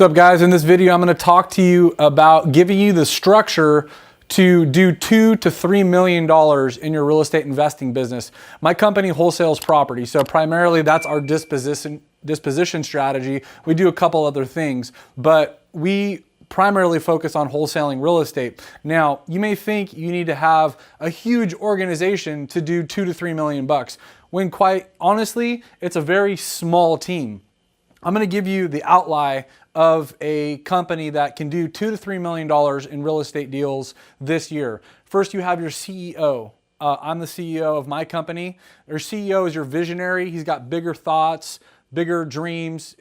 What's up, guys? In this video, I'm going to talk to you about giving you the structure to do $2 to $3 million in your real estate investing business. My company wholesales property, so primarily that's our disposition strategy. We do a couple other things, but we primarily focus on wholesaling real estate. Now, you may think you need to have a huge organization to do $2 to $3 million bucks, when quite honestly, it's a very small team. I'm going to give you the outline of a company that can do $2 to $3 million in real estate deals this year. First, you have your CEO. I'm the CEO of my company. Your CEO is your visionary. He's got bigger thoughts, bigger dreams.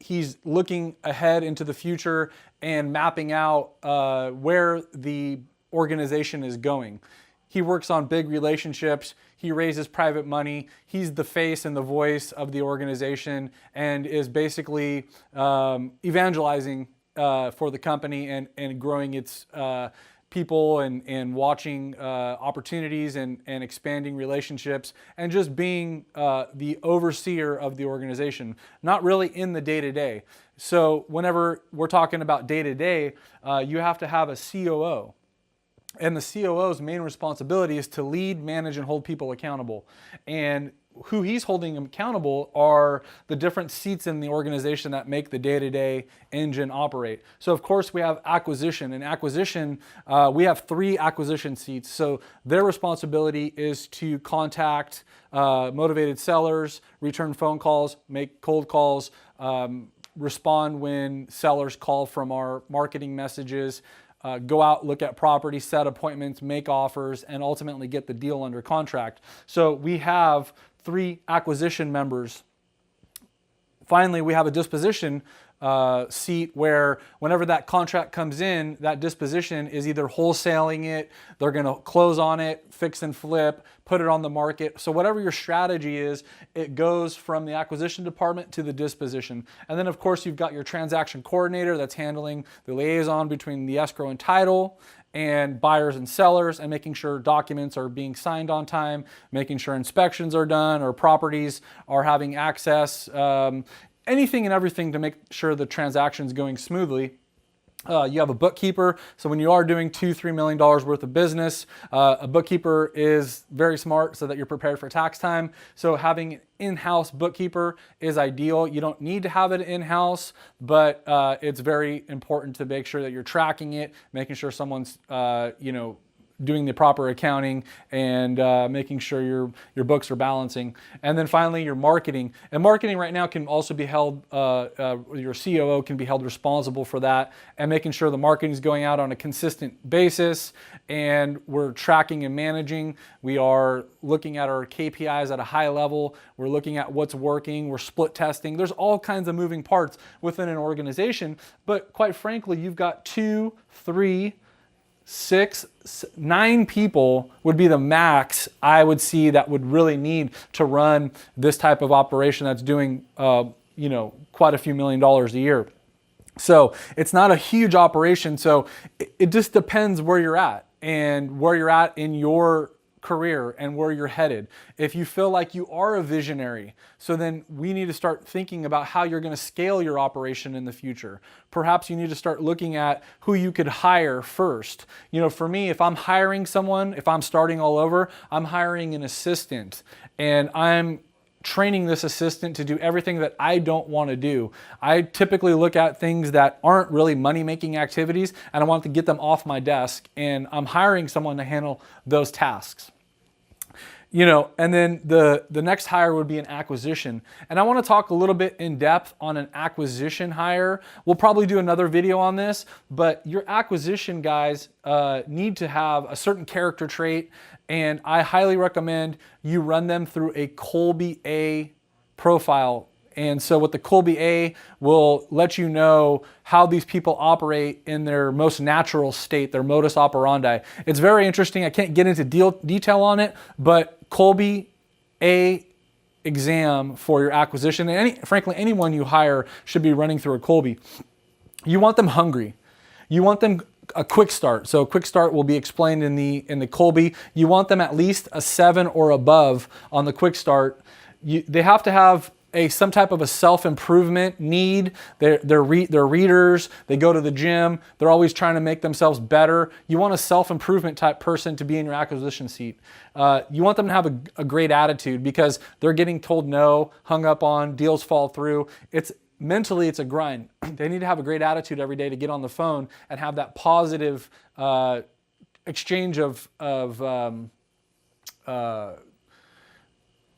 He's looking ahead into the future and mapping out where the organization is going. He works on big relationships. He raises private money. He's the face and the voice of the organization and is basically evangelizing for the company and growing its people and watching opportunities and expanding relationships and just being the overseer of the organization, not really in the day-to-day. So whenever we're talking about day-to-day, you have to have a COO. And the COO's main responsibility is to lead, manage, and hold people accountable. And who he's holding accountable are the different seats in the organization that make the day-to-day engine operate. So of course we have acquisition. And acquisition, we have 3 acquisition seats. So their responsibility is to contact motivated sellers, return phone calls, make cold calls, respond when sellers call from our marketing messages, go out, look at property, set appointments, make offers, and ultimately get the deal under contract. So we have 3 acquisition members. Finally, we have a disposition seat where whenever that contract comes in, that disposition is either wholesaling it, they're going to close on it, fix and flip, put it on the market. So whatever your strategy is, it goes from the acquisition department to the disposition. And then of course you've got your transaction coordinator that's handling the liaison between the escrow and title and buyers and sellers and making sure documents are being signed on time, making sure inspections are done or properties are having access, anything and everything to make sure the transaction's going smoothly. You have a bookkeeper, so when you are doing $2 to $3 million worth of business, a bookkeeper is very smart so that you're prepared for tax time. So having an in-house bookkeeper is ideal. You don't need to have it in-house, but it's very important to make sure that you're tracking it, making sure someone's doing the proper accounting and making sure your books are balancing. And then finally, your marketing. And marketing right now can also be held, your COO can be held responsible for that and making sure the marketing is going out on a consistent basis and we're tracking and managing. We are looking at our KPIs at a high level. We're looking at what's working. We're split testing. There's all kinds of moving parts within an organization, but quite frankly, you've got 2, 3, 6, 9 people would be the max I would see that would really need to run this type of operation that's doing quite a few $1 million a year. So it's not a huge operation. So it just depends where you're at and where you're at in your career and where you're headed. If you feel like you are a visionary, so then we need to start thinking about how you're going to scale your operation in the future. Perhaps you need to start looking at who you could hire first. For me, if I'm hiring someone, if I'm starting all over, I'm hiring an assistant and I'm training this assistant to do everything that I don't want to do. I typically look at things that aren't really money-making activities and I want to get them off my desk, and I'm hiring someone to handle those tasks. And then the next hire would be an acquisition. And I want to talk a little bit in depth on an acquisition hire. We'll probably do another video on this, but your acquisition guys need to have a certain character trait, and I highly recommend you run them through a Kolbe A profile. And so with the Kolbe A will let you know how these people operate in their most natural state, their modus operandi. It's very interesting. I can't get into detail on it, but Kolbe A exam for your acquisition, and frankly, anyone you hire should be running through a Kolbe. You want them hungry. You want them a quick start. So a quick start will be explained in the Kolbe. You want them at least a 7 or above on the quick start. They have to have some type of a self-improvement need. They're readers. They go to the gym. They're always trying to make themselves better. You want a self-improvement type person to be in your acquisition seat. You want them to have a great attitude because they're getting told no, hung up on, deals fall through. Mentally, it's a grind. They need to have a great attitude every day to get on the phone and have that positive exchange of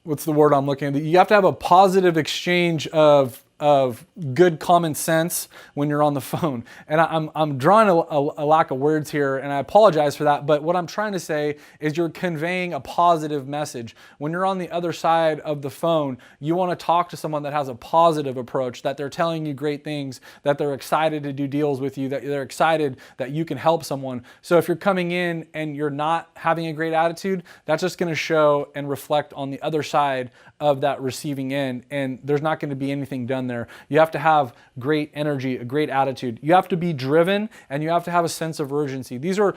what's the word I'm looking at? You have to have a positive exchange of good common sense when you're on the phone. And I'm drawing a lack of words here, and I apologize for that. But what I'm trying to say is you're conveying a positive message. When you're on the other side of the phone, you want to talk to someone that has a positive approach, that they're telling you great things, that they're excited to do deals with you, that they're excited that you can help someone. So if you're coming in and you're not having a great attitude, that's just going to show and reflect on the other side of that receiving end, and there's not going to be anything done there. You have to have great energy, a great attitude. You have to be driven, and you have to have a sense of urgency. These are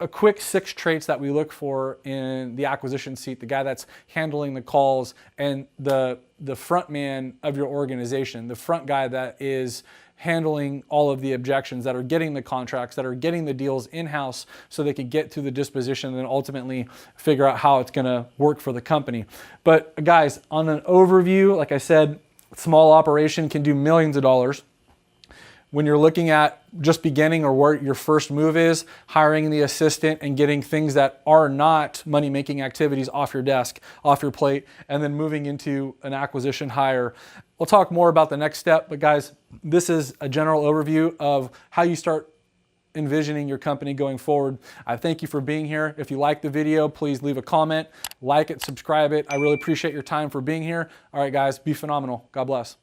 a quick 6 traits that we look for in the acquisition seat, the guy that's handling the calls and the front man of your organization, the front guy that is handling all of the objections, that are getting the contracts, that are getting the deals in-house so they can get through the disposition and then ultimately figure out how it's going to work for the company. But guys, on an overview, like I said, small operation can do millions of dollars. When you're looking at just beginning or where your first move is, hiring the assistant and getting things that are not money-making activities off your desk, off your plate, and then moving into an acquisition hire. We'll talk more about the next step, but guys, this is a general overview of how you start envisioning your company going forward. I thank you for being here. If you like the video, please leave a comment, like it, subscribe it. I really appreciate your time for being here. All right, guys, be phenomenal. God bless.